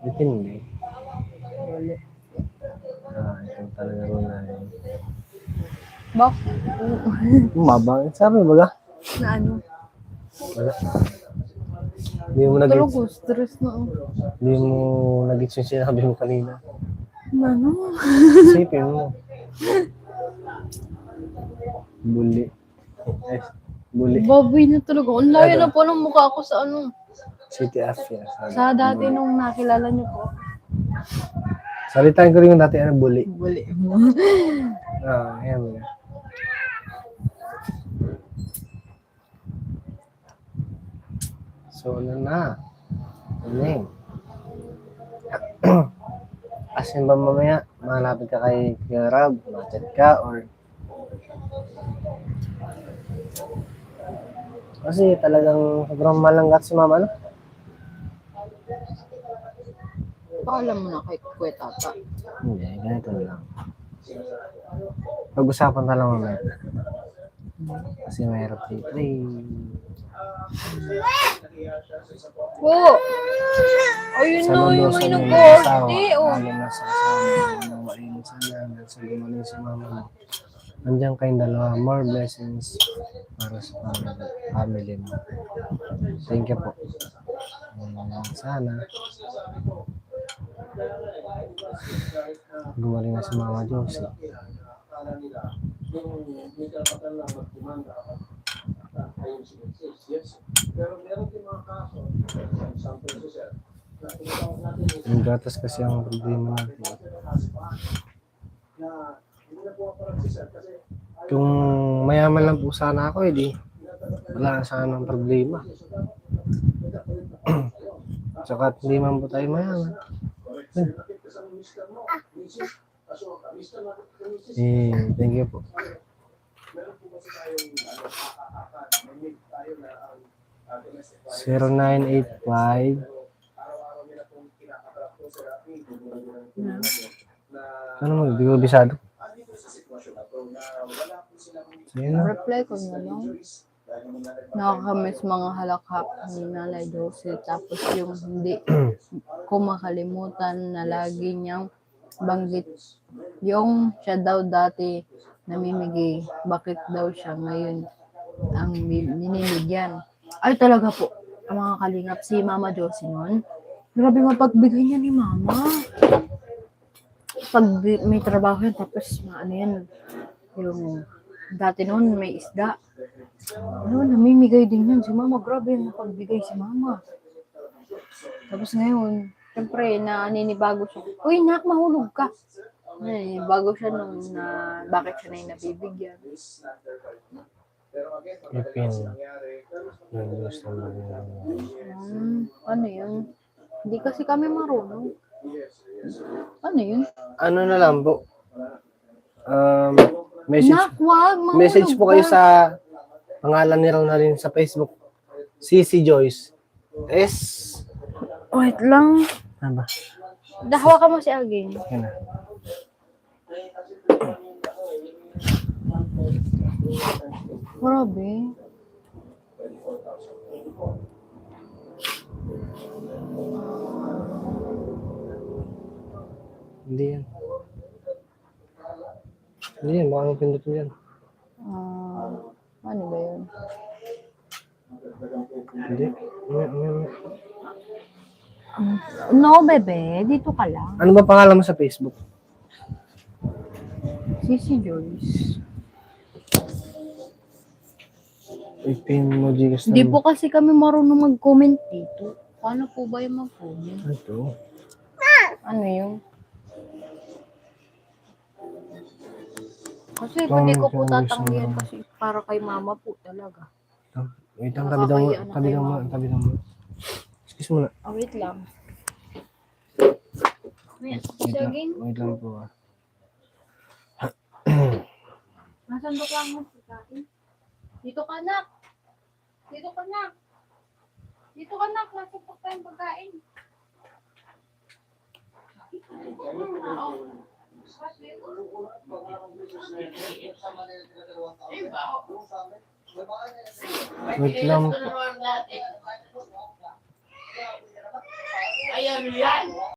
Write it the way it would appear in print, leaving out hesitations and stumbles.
Intindi. Bully. Ito talaga rin na yun. Bakit? Mabang. Sabi mo ba? Na ano? Wala. Hindi mo nag-gets. Tulog ko, stress na ako. Hindi mo nag-gets yung sinabi mo kanina. Ano? Isipin mo. Bully. Bully. Baboy na talaga. Ang layo na po ng mukha ko sa ano. City Afia. Sa dati nung nakilala niyo po. Salitain ko rin yung dati bully. Bully. Ayan mo. So, ano na? Ano Asin ba mamaya? Malapit ka kay Rab? Machat ka? Or kasi talagang sobrang malanggat si mama, no? Paalam mo na kay Kuya Tata. Hindi, ganito lang. Pag-usapan na lang mamaya. Kasi mahirap dito eh. Oo! Ayun na, yung may nag-birthday. Lalo na sa asawa. Nawain sana. Nasa gumaling si mama mo. Nandiyan kayong dalawa. More blessings para sa family mo. Thank you po. Sana gumaling na si Mama Josie. Yung gatas kasi ang problema natin. Kung mayaman lang po sana ako, di wala sana ang problema. Saka hindi man po tayo mayaman. Thank you po. (0985) Ano mo? Hindi ko bisado. Reply ko na lang. Nakakamiss mga halakhak ni Nanay Josie. Tapos yung hindi ko makalimutan na lagi niyang banggit. Yung siya daw dati namimigay. Bakit daw siya ngayon ang ninimigyan? Ay talaga po. Ang mga kalingap si Mama Josie nun. Grabe mapagbigay niya ni Mama. Pag may trabaho yan, tapos ano yan, yung dati noon may isda. Ano, namimigay din yan si Mama. Grabe yung mapagbigay si Mama. Tapos ngayon, syempre, naninibago siya. Uy, nak, mahulog ka. Bago siya nung na bakit siya na yung nabibigyan. Ipin. Ano yun? Hindi kasi kami marunong. Ano yun? Ano na lang po? Message, Nak, wag, message po kayo sa pangalan ni Ronaldin sa Facebook. CC Joyce. Wait lang. Ano ba? Dahawa ka mo si Agin. Yan na. Grabe. Hindi yan. Hindi yan. Baka mapindot mo yan. Ano ba yun? Hindi. No, bebe. Dito ka lang. Ano ba pangalan mo sa Facebook? Sisi Joyce. Ipin mo, Gcash. Hindi po kasi kami marunong mag-comment dito. Paano po ba yung mag-comment? Ito. Ano yun? Kasi hindi ko po tatanggihan kasi para kay Mama po talaga. Wait lang, tabi lang mo. Excuse mo na. Wait lang. Wait lang po ah. Nasaan ba lang mo pagkain? Dito ka, nak. Dito ka, nak. Dito ka, nak. Nasaan pa tayong pagkain? Wait lang po. Ayan yan.